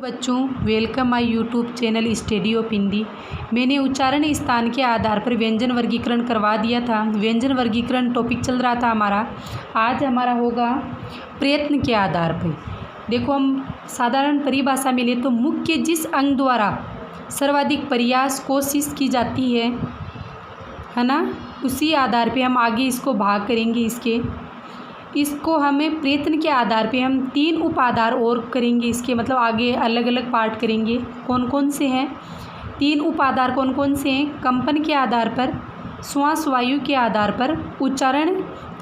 बच्चों, welcome my YouTube channel study of Hindi. मैंने उच्चारण स्थान के आधार पर व्यंजन वर्गीकरण करवा दिया था। व्यंजन वर्गीकरण टॉपिक चल रहा था हमारा। आज हमारा होगा प्रयत्न के आधार पर। देखो, हम साधारण परिभाषा में ले तो मुख्य जिस अंग द्वारा सर्वाधिक प्रयास कोशिश की जाती है ना, उसी आधार पे हम आगे इसको भाग करेंगे। इसको हमें प्रयत्न के आधार पे हम 3 उप आधार और करेंगे। इसके मतलब आगे अलग अलग पार्ट करेंगे। कौन कौन से हैं 3 उप आधार? कौन कौन से हैं? कंपन के आधार पर, श्वास वायु के आधार पर, उच्चारण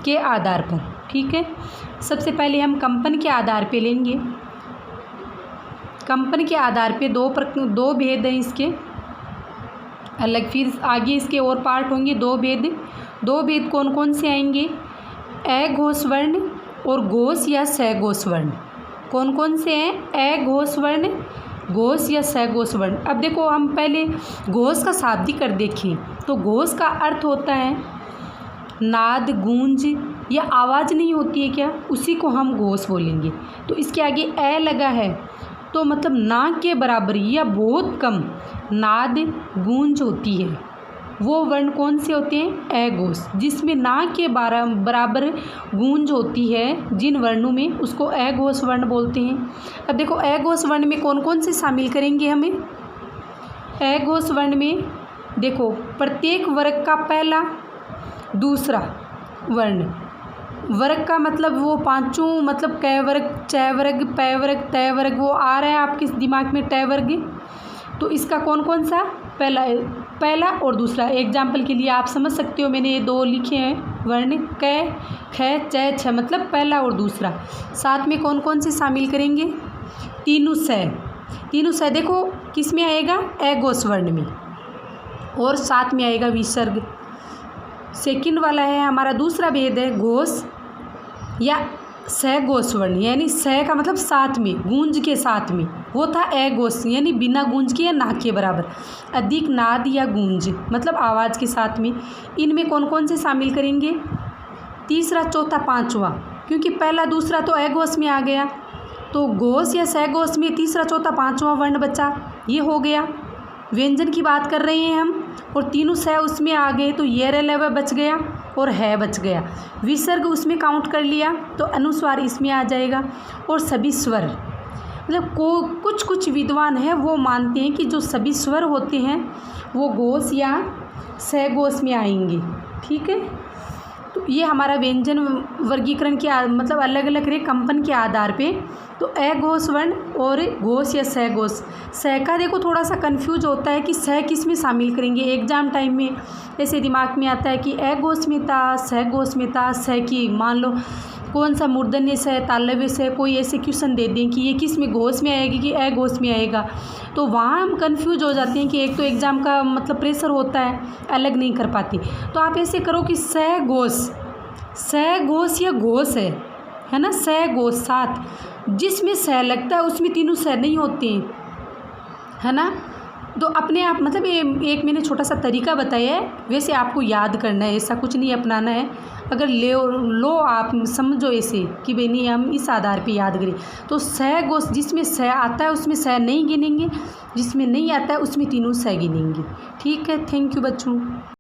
के आधार पर। ठीक है, सबसे पहले हम कंपन के आधार पे लेंगे। कंपन के आधार पे दो भेद हैं इसके अलग, फिर आगे इसके और पार्ट होंगे। दो भेद कौन कौन से आएंगे? अघोष वर्ण और घोष या सघोष वर्ण। कौन कौन से हैं? अघोष वर्ण, घोष या सघोष वर्ण। अब देखो, हम पहले घोष का शाब्दिक अर्थ देखें तो घोष का अर्थ होता है नाद, गूंज या आवाज़ नहीं होती है क्या, उसी को हम घोष बोलेंगे। तो इसके आगे अ लगा है तो मतलब ना के बराबर या बहुत कम नाद गूंज होती है। वो वर्ण कौन से होते हैं? अघोष। जिसमें ना के बराबर गूंज होती है जिन वर्णों में, उसको अघोष वर्ण बोलते हैं। अब देखो, अघोष वर्ण में कौन कौन से शामिल करेंगे हमें? अघोष वर्ण में देखो, प्रत्येक वर्ग का पहला दूसरा वर्ण, वर्ग का मतलब वो पांचों, मतलब क वर्ग, च वर्ग, प वर्ग, त वर्ग, वो आ रहा है आपके दिमाग में ट वर्ग। तो इसका कौन कौन सा? पहला और दूसरा। एग्जाम्पल के लिए आप समझ सकते हो, मैंने ये 2 लिखे हैं वर्ण, क, ख, च, छ, मतलब पहला और दूसरा। साथ में कौन कौन से शामिल करेंगे? तीनों स देखो किस में आएगा? अघोष वर्ण में, और साथ में आएगा विसर्ग। सेकंड वाला है हमारा, दूसरा भेद है घोष या सघोष वर्ण, यानी स का मतलब साथ में, गूंज के साथ में। वो था अघोष, यानी बिना गूंज के या ना के बराबर। अधिक नाद या गूंज मतलब आवाज़ के साथ में। इनमें कौन कौन से शामिल करेंगे? तीसरा, चौथा, पांचवा, क्योंकि पहला दूसरा तो अघोष में आ गया, तो घोष या सघोष में तीसरा, चौथा, पांचवा वर्ण बचा। ये हो गया। व्यंजन की बात कर रहे हैं हम, और तीनों स उसमें आ गए तो ये रह बच गया और है बच गया। विसर्ग उसमें काउंट कर लिया तो अनुस्वार इसमें आ जाएगा। और सभी स्वर, मतलब कुछ विद्वान हैं वो मानते हैं कि जो सभी स्वर होते हैं वो घोष या सघोष में आएंगे। ठीक है, तो ये हमारा व्यंजन वर्गीकरण के मतलब अलग अलग रहे कंपन के आधार पे। तो अघोष वर्ण और घोष या सघोष। स का देखो थोड़ा सा कंफ्यूज होता है कि स किस में शामिल करेंगे। एग्जाम टाइम में ऐसे दिमाग में आता है कि अघोष में था, सघोष में था, स की मान लो कौन सा मूर्धन्य स, तालव्य स, कोई ऐसे क्वेश्चन दे दें कि ये किस में, घोष में आएगी कि अघोष में आएगा। तो वहाँ हम कंफ्यूज हो जाते हैं कि एक तो एग्ज़ाम का मतलब प्रेशर होता है, अलग नहीं कर पाती। तो आप ऐसे करो कि सघोष या घोष है ना, सघोष साथ, जिसमें स लगता है उसमें तीनों स नहीं होते हैं, है ना। तो अपने आप मतलब एक मैंने छोटा सा तरीका बताया है, वैसे आपको याद करना है, ऐसा कुछ नहीं अपनाना है। अगर लो आप समझो ऐसे कि भाई नहीं, हम इस आधार पे याद करें। तो सघोष जिसमें स आता है उसमें स नहीं गिनेंगे, जिसमें नहीं आता है उसमें तीनों स गिनेंगे। ठीक है, थैंक यू बच्चों।